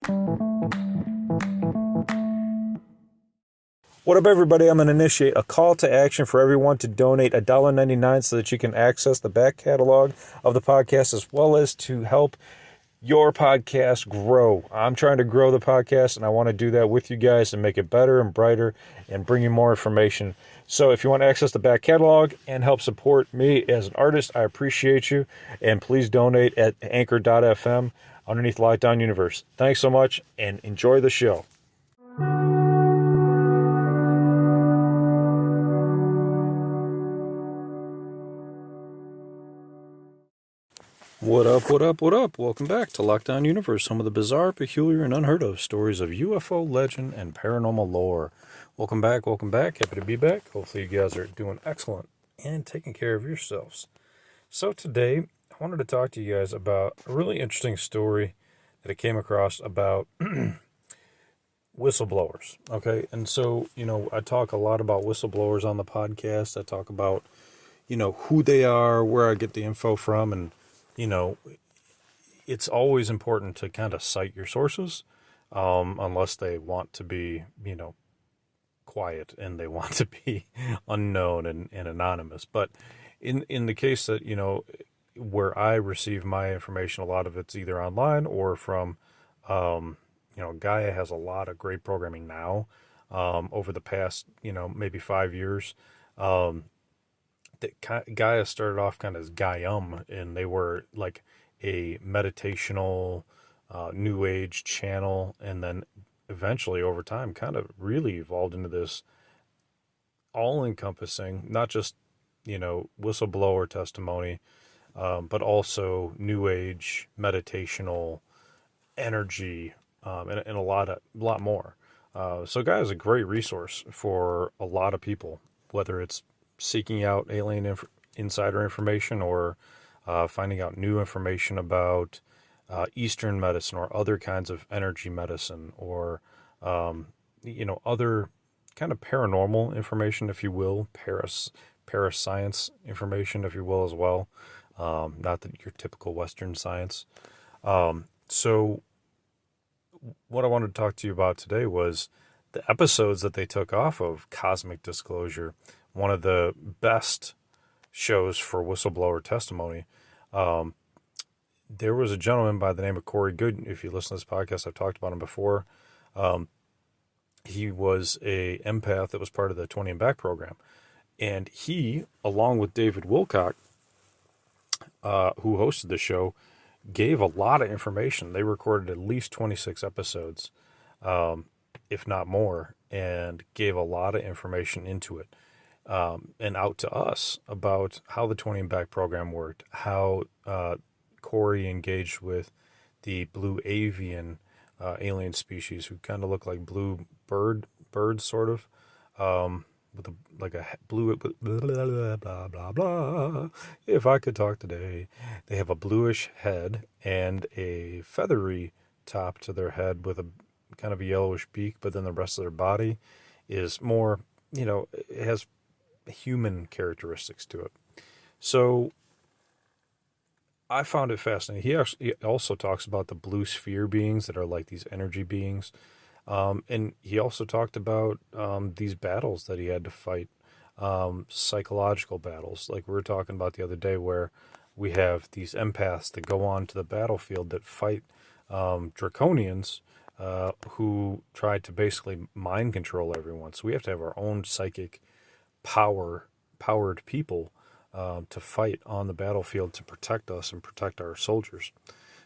What up, everybody? I'm going to initiate a call to action for everyone to donate $1.99 so that you can access the back catalog of the podcast as well as to help your podcast grow. I'm trying to grow the podcast, and I want to do that with you guys and make it better and brighter and bring you more information. So if you want to access the back catalog and help support me as an artist, I appreciate you. And please donate at anchor.fm underneath Lockdown Universe. Thanks so much, and enjoy the show. What up, what up, what up? Welcome back to Lockdown Universe, home of the bizarre, peculiar, and unheard of stories of UFO legend and paranormal lore. Welcome back, welcome back. Happy to be back. Hopefully you guys are doing excellent and taking care of yourselves. So today, I wanted to talk to you guys about a really interesting story that I came across about whistleblowers, okay? And so, I talk a lot about whistleblowers on the podcast. I talk about, who they are, where I get the info from, and it's always important to kind of cite your sources, unless they want to be, quiet and they want to be unknown and anonymous. But in the case that, where I receive my information, a lot of it's either online or from, Gaia has a lot of great programming now, over the past, maybe 5 years. Gaia started off kind of as Gaiam, and they were like a meditational, new age channel, and then eventually over time kind of really evolved into this all-encompassing, not just, whistleblower testimony, but also new age meditational energy, and a lot more. So Gaia is a great resource for a lot of people, whether it's seeking out alien insider information or finding out new information about Eastern medicine or other kinds of energy medicine, or other kind of paranormal information, if you will, parascience information, if you will, as well. Not that your typical Western science. So what I wanted to talk to you about today was the episodes that they took off of Cosmic Disclosure, one of the best shows for whistleblower testimony. There was a gentleman by the name of Goode. If you listen to this podcast, I've talked about him before. He was a empath that was part of the 20 and Back program. And he, along with David Wilcock, who hosted the show, gave a lot of information. They recorded at least 26 episodes, if not more, and gave a lot of information into it. And out to us about how the 20 and Back program worked, how Corey engaged with the blue avian alien species who kind of look like blue birds, sort of, with a blue, blah, blah, blah, blah, blah. If I could talk today, they have a bluish head and a feathery top to their head with a kind of a yellowish beak, but then the rest of their body is more, it has human characteristics to it. So I found it fascinating. He also talks about the blue sphere beings that are like these energy beings. And he also talked about these battles that he had to fight, psychological battles, like we were talking about the other day, where we have these empaths that go on to the battlefield that fight draconians who try to basically mind control everyone. So we have to have our own psychic powered people to fight on the battlefield to protect us and protect our soldiers.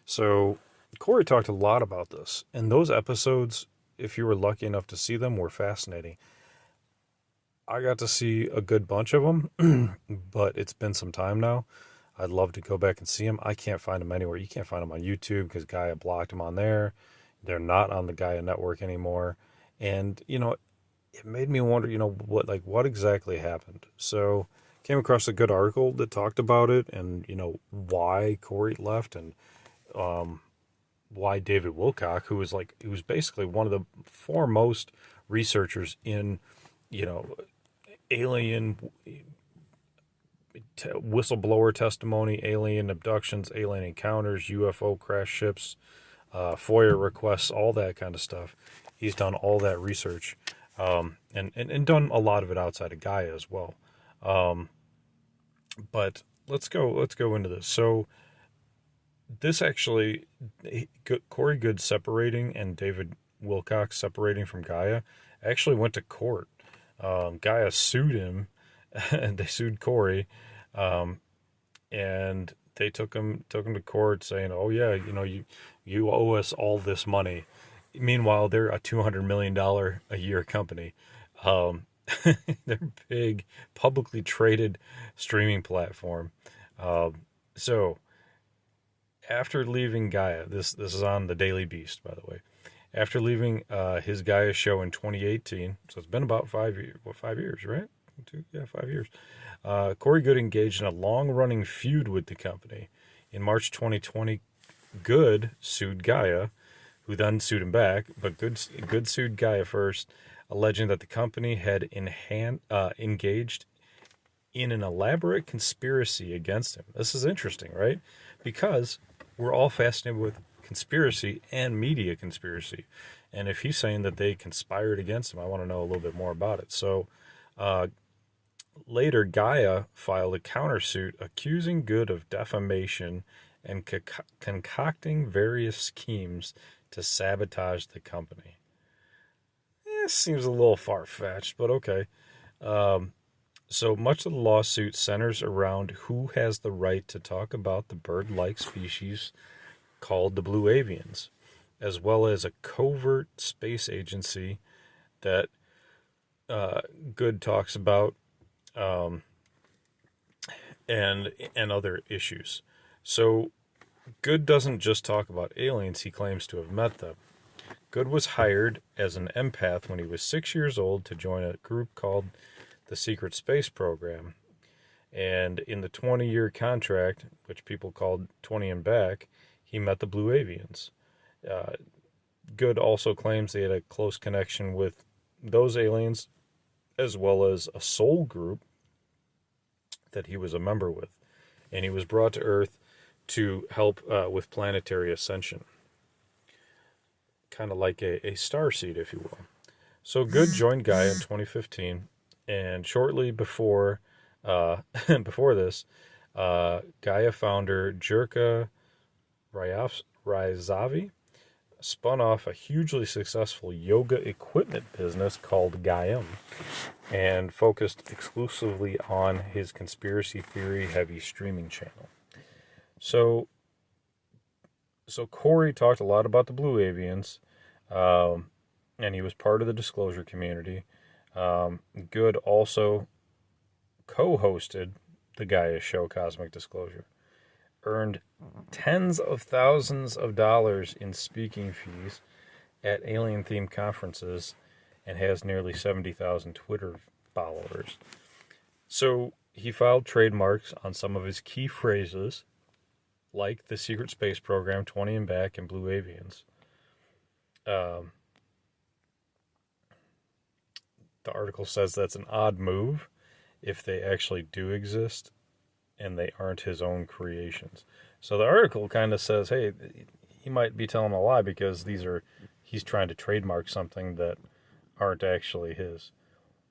So Corey talked a lot about this, and those episodes, if you were lucky enough to see them, were fascinating. I got to see a good bunch of them, but it's been some time now. I'd love to go back and see them. I can't find them anywhere. You can't find them on YouTube because Gaia blocked them on there. They're not on the Gaia network anymore. And, it made me wonder, what exactly happened. So came across a good article that talked about it and, why Corey left, and why David Wilcock, who was basically one of the foremost researchers in, alien whistleblower testimony, alien abductions, alien encounters, UFO crash ships, FOIA requests, all that kind of stuff. He's done all that research, and done a lot of it outside of Gaia as well. But let's go into this. So this actually, Corey Goode separating and David Wilcox separating from Gaia actually went to court. Gaia sued him, and they sued Corey, and they took him to court, saying, "Oh yeah, you owe us all this money." Meanwhile, they're a $200 million a year company. They're big, publicly traded streaming platform. So after leaving Gaia, this is on the Daily Beast, by the way. After leaving his Gaia show in 2018, so it's been about 5 years. 5 years, right? 5 years. Corey Goode engaged in a long-running feud with the company. In March 2020, Goode sued Gaia, who then sued him back, but Goode sued Gaia first, alleging that the company had engaged in an elaborate conspiracy against him. This is interesting, right? Because we're all fascinated with conspiracy and media conspiracy. And if he's saying that they conspired against him, I want to know a little bit more about it. So later, Gaia filed a countersuit accusing Goode of defamation and concocting various schemes to sabotage the company. Seems a little far-fetched, but okay. So much of the lawsuit centers around who has the right to talk about the bird-like species called the blue avians, as well as a covert space agency that Goode talks about, and other issues. So Goode doesn't just talk about aliens, he claims to have met them. Goode was hired as an empath when he was 6 years old to join a group called the Secret Space Program. And in the 20-year contract, which people called 20 and back, he met the Blue Avians. Goode also claims they had a close connection with those aliens, as well as a soul group that he was a member with. And he was brought to Earth to help with planetary ascension. Kind of like a starseed, if you will. So Goode joined Gaia in 2015, and shortly before this, Gaia founder Jirka Raizavi spun off a hugely successful yoga equipment business called Gaia, and focused exclusively on his conspiracy theory heavy streaming channel. So Corey talked a lot about the Blue Avians, and he was part of the disclosure community. Goode also co-hosted the Gaia show Cosmic Disclosure, earned tens of thousands of dollars in speaking fees at alien-themed conferences, and has nearly 70,000 Twitter followers. So he filed trademarks on some of his key phrases, like the Secret Space Program, 20 and back, and Blue Avians. The article says that's an odd move if they actually do exist and they aren't his own creations. So the article kind of says, hey, he might be telling a lie because he's trying to trademark something that aren't actually his.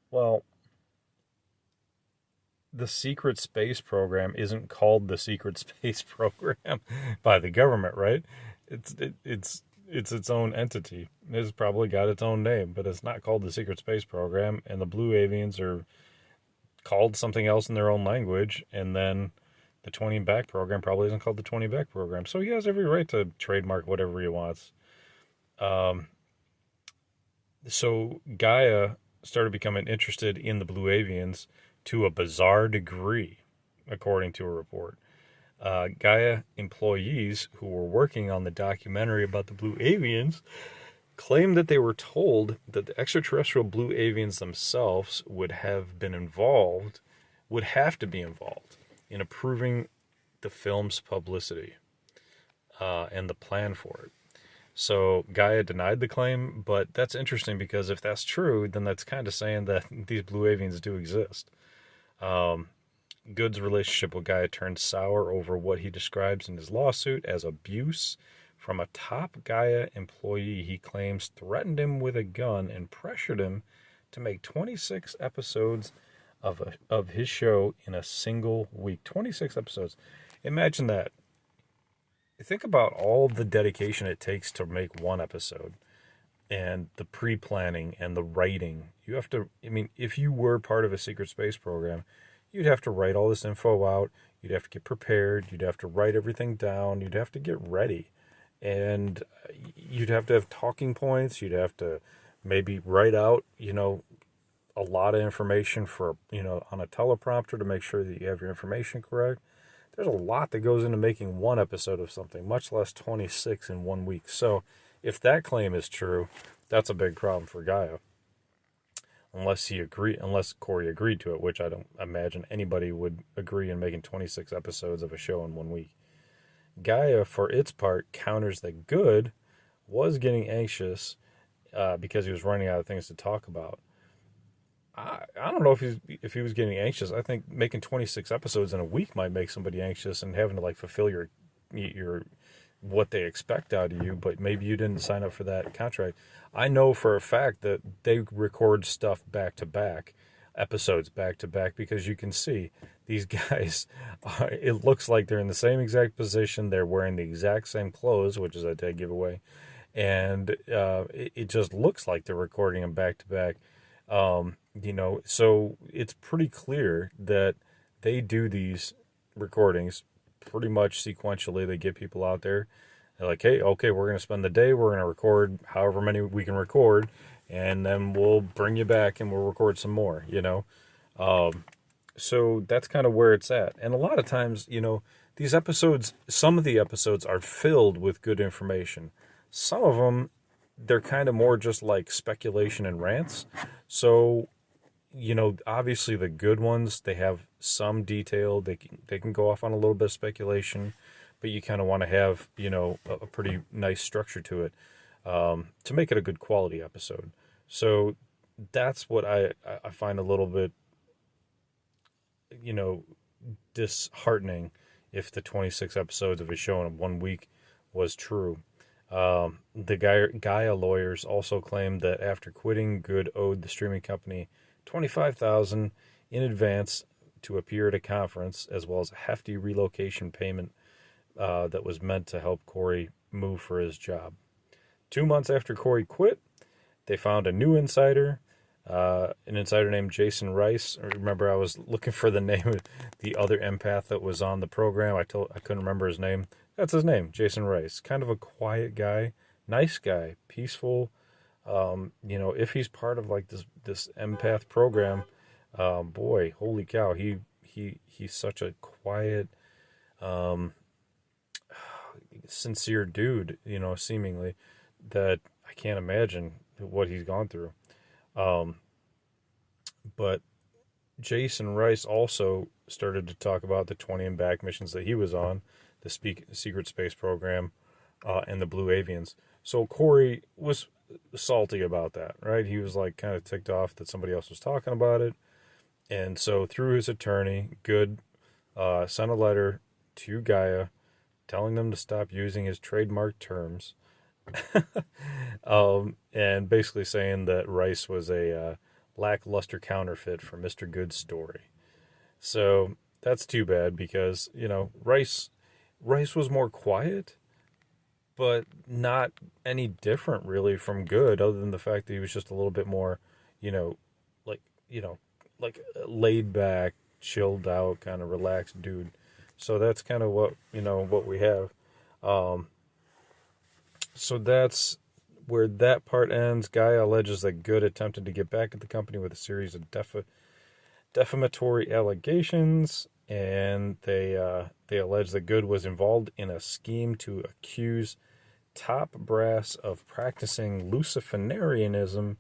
Well, the Secret Space Program isn't called the Secret Space Program by the government, right? It's its own entity. It's probably got its own name, but it's not called the Secret Space Program, and the Blue Avians are called something else in their own language, and then the 20 Back program probably isn't called the 20 Back program. So he has every right to trademark whatever he wants. So Gaia started becoming interested in the Blue Avians to a bizarre degree, according to a report. Gaia employees who were working on the documentary about the Blue Avians claimed that they were told that the extraterrestrial Blue Avians themselves would have to be involved in approving the film's publicity and the plan for it. So Gaia denied the claim, but that's interesting because if that's true, then that's kind of saying that these Blue Avians do exist. Goode's relationship with Gaia turned sour over what he describes in his lawsuit as abuse, from a top Gaia employee he claims threatened him with a gun and pressured him to make 26 episodes of his show in a single week. 26 episodes. Imagine that. Think about all the dedication it takes to make one episode and the pre-planning and the writing. You have to, I mean, if you were part of a secret space program, you'd have to write all this info out. You'd have to get prepared. You'd have to write everything down. You'd have to get ready. And you'd have to have talking points. You'd have to maybe write out, a lot of information for, on a teleprompter to make sure that you have your information correct. There's a lot that goes into making one episode of something, much less 26 in 1 week. So if that claim is true, that's a big problem for Gaia. Unless Corey agreed to it, which I don't imagine anybody would agree in making 26 episodes of a show in 1 week. Gaia, for its part, counters that Goode was getting anxious because he was running out of things to talk about. I don't know if he was getting anxious. I think making 26 episodes in a week might make somebody anxious and having to fulfill your what they expect out of you, but maybe you didn't sign up for that contract. I know for a fact that they record stuff back to back, episodes back to back, because you can see these guys it looks like they're in the same exact position, they're wearing the exact same clothes, which is a dead giveaway, and it just looks like they're recording them back to back. So it's pretty clear that they do these recordings pretty much sequentially. They get people out there. They're like, hey, okay, we're going to spend the day. We're going to record however many we can record, and then we'll bring you back and we'll record some more, So that's kind of where it's at. And a lot of times, these episodes, some of the episodes are filled with good information. Some of them, they're kind of more just like speculation and rants. So, obviously the good ones, they have some detail. They can go off on a little bit of speculation, but you kind of want to have, a pretty nice structure to it to make it a good quality episode. So that's what I find a little bit, disheartening if the 26 episodes of a show in 1 week was true. The Gaia lawyers also claimed that after quitting, Goode owed the streaming company $25,000 in advance to appear at a conference, as well as a hefty relocation payment that was meant to help Corey move for his job. 2 months after Corey quit, they found a new insider, an insider named Jason Rice. Remember, I was looking for the name of the other empath that was on the program. I couldn't remember his name. That's his name, Jason Rice. Kind of a quiet guy, nice guy, peaceful. If he's part of this empath program, boy, holy cow, he's such a quiet, sincere dude, seemingly, that I can't imagine what he's gone through. But Jason Rice also started to talk about the 20 and back missions that he was on, the secret space program, and the Blue Avians. So Corey was salty about that, right? He was kind of ticked off that somebody else was talking about it. And so through his attorney, Goode sent a letter to Gaia telling them to stop using his trademark terms. And basically saying that Rice was a lackluster counterfeit for Mr. Goode's story. So that's too bad because, Rice was more quiet, but not any different really from Goode, other than the fact that he was just a little bit more, laid back, chilled out, kind of relaxed dude. So that's kind of what we have. So that's where that part ends. Gaia alleges that Goode attempted to get back at the company with a series of defamatory allegations, and they allege that Goode was involved in a scheme to accuse top brass of practicing Luciferianism,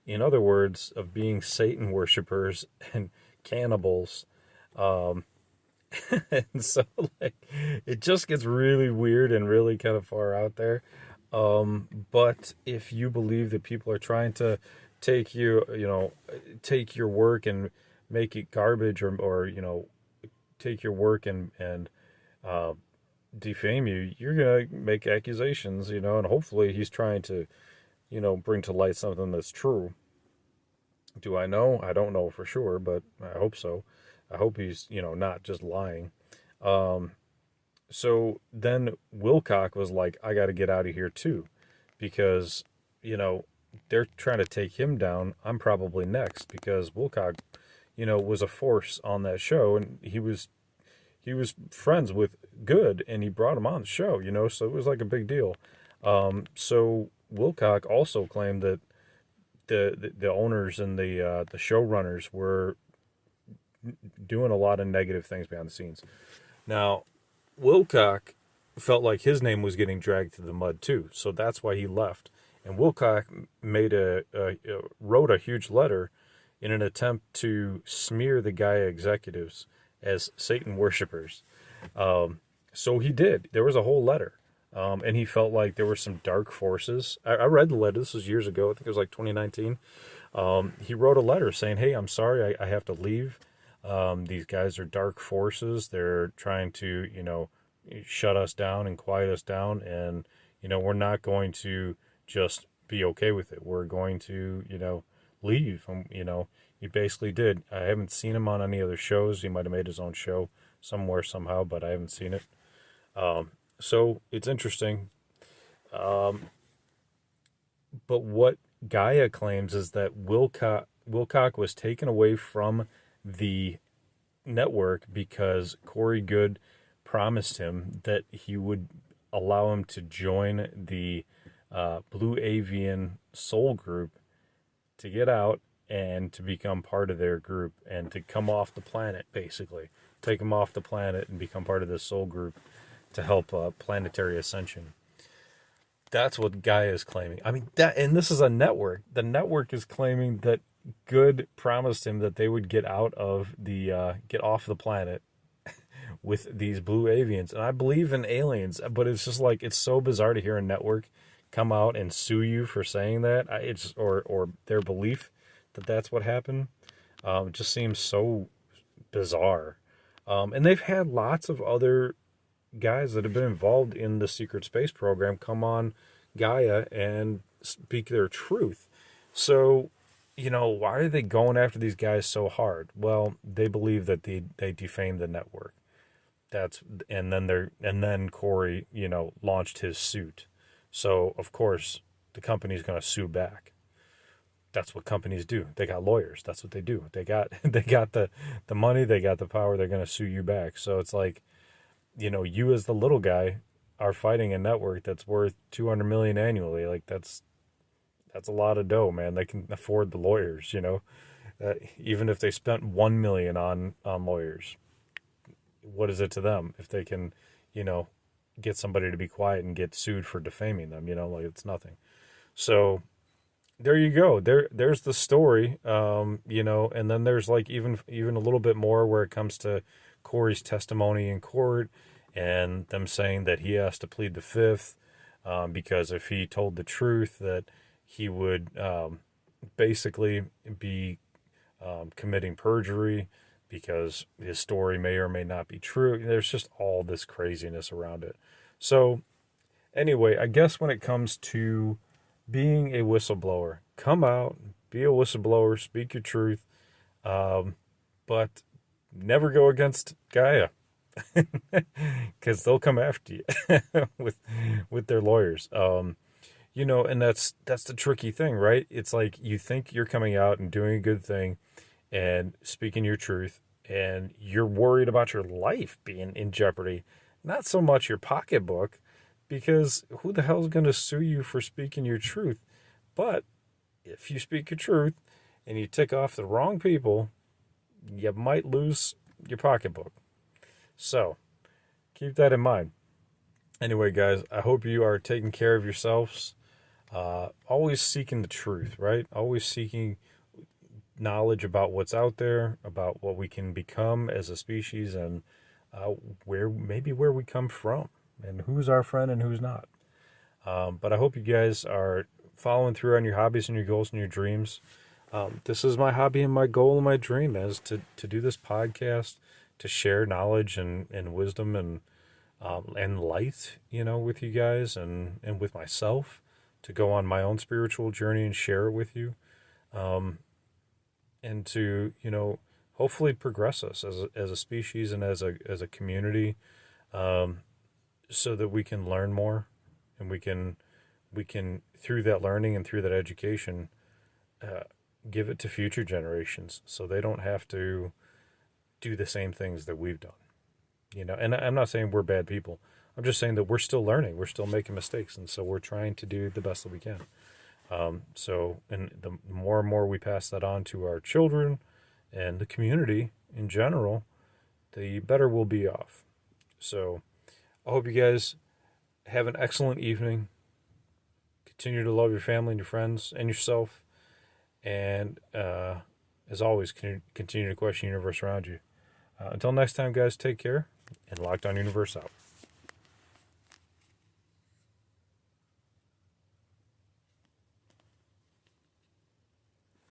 in other words, of being Satan worshippers and cannibals. And so it just gets really weird and really kind of far out there. But if you believe that people are trying to take your work and make it garbage, or take your work and defame you, you're going to make accusations, and hopefully he's trying to, bring to light something that's true. Do I know? I don't know for sure, but I hope so. I hope he's, not just lying. Um, so then Wilcock was like, I got to get out of here too, because, you know, they're trying to take him down. I'm probably next because Wilcock, was a force on that show, and he was friends with Goode, and he brought him on the show, so it was like a big deal. So Wilcock also claimed that the owners and the showrunners were doing a lot of negative things behind the scenes. Now, Wilcock felt like his name was getting dragged through the mud too, so that's why he left. And Wilcock wrote a huge letter in an attempt to smear the Gaia executives as Satan worshippers. So he did. There was a whole letter. And he felt like there were some dark forces. I read the letter. This was years ago. I think it was like 2019. He wrote a letter saying, hey, I'm sorry, I have to leave. These guys are dark forces. They're trying to, shut us down and quiet us down. And, we're not going to just be okay with it. We're going to, leave. He basically did. I haven't seen him on any other shows. He might have made his own show somewhere, somehow, but I haven't seen it. So it's interesting. But what Gaia claims is that Wilcock was taken away from the network because Corey Goode promised him that he would allow him to join the Blue Avian Soul Group to get out and to become part of their group and to come off the planet, basically. Take him off the planet and become part of this soul group to help planetary ascension. That's what Gaia is claiming. I mean, and this is a network. The network is claiming that Goode promised him that they would get off the planet with these blue avians. And I believe in aliens, but it's just like, it's so bizarre to hear a network come out and sue you for saying that. Or their belief that that's what happened. It just seems so bizarre. And they've had lots of other guys that have been involved in the secret space program come on Gaia and speak their truth. So, why are they going after these guys so hard? Well, they believe that they defamed the network. And then Corey, launched his suit. So, of course, the company's going to sue back. That's what companies do. They got lawyers. That's what they do. They got the money, they got the power, they're going to sue you back. So it's like, you as the little guy are fighting a network that's worth $200 million annually. Like that's a lot of dough, man. They can afford the lawyers, even if they spent $1 million on lawyers. What is it to them if they can, get somebody to be quiet and get sued for defaming them, like it's nothing. So there you go. There's the story, and then there's like even a little bit more where it comes to Corey's testimony in court and them saying that he has to plead the fifth because if he told the truth that he would basically be committing perjury because his story may or may not be true. There's just all this craziness around it. So anyway, I guess when it comes to being a whistleblower, come out, be a whistleblower, speak your truth, but never go against Gaia because they'll come after you with their lawyers. And that's the tricky thing, right? It's like you think you're coming out and doing a good thing and speaking your truth, and you're worried about your life being in jeopardy, not so much your pocketbook, because who the hell is going to sue you for speaking your truth? But if you speak your truth and you tick off the wrong people, you might lose your pocketbook. So keep that in mind. Anyway, guys, I hope you are taking care of yourselves. Always seeking the truth, right? Always seeking knowledge about what's out there, about what we can become as a species, and where we come from, and who's our friend and who's not. But I hope you guys are following through on your hobbies and your goals and your dreams. This is my hobby and my goal and my dream is to do this podcast, to share knowledge and wisdom and and light, with you guys and with myself, to go on my own spiritual journey and share it with you, and to, hopefully progress us as a species and as a community, so that we can learn more, and we can through that learning and through that education, uh, give it to future generations so they don't have to do the same things that we've done. And I'm not saying we're bad people. I'm just saying that we're still learning, we're still making mistakes, and so we're trying to do the best that we can. And the more and more we pass that on to our children and the community in general, the better we'll be off. So I hope you guys have an excellent evening. Continue to love your family and your friends and yourself. And as always, continue to question the universe around you. Until next time, guys, take care, and Lockdown Universe out.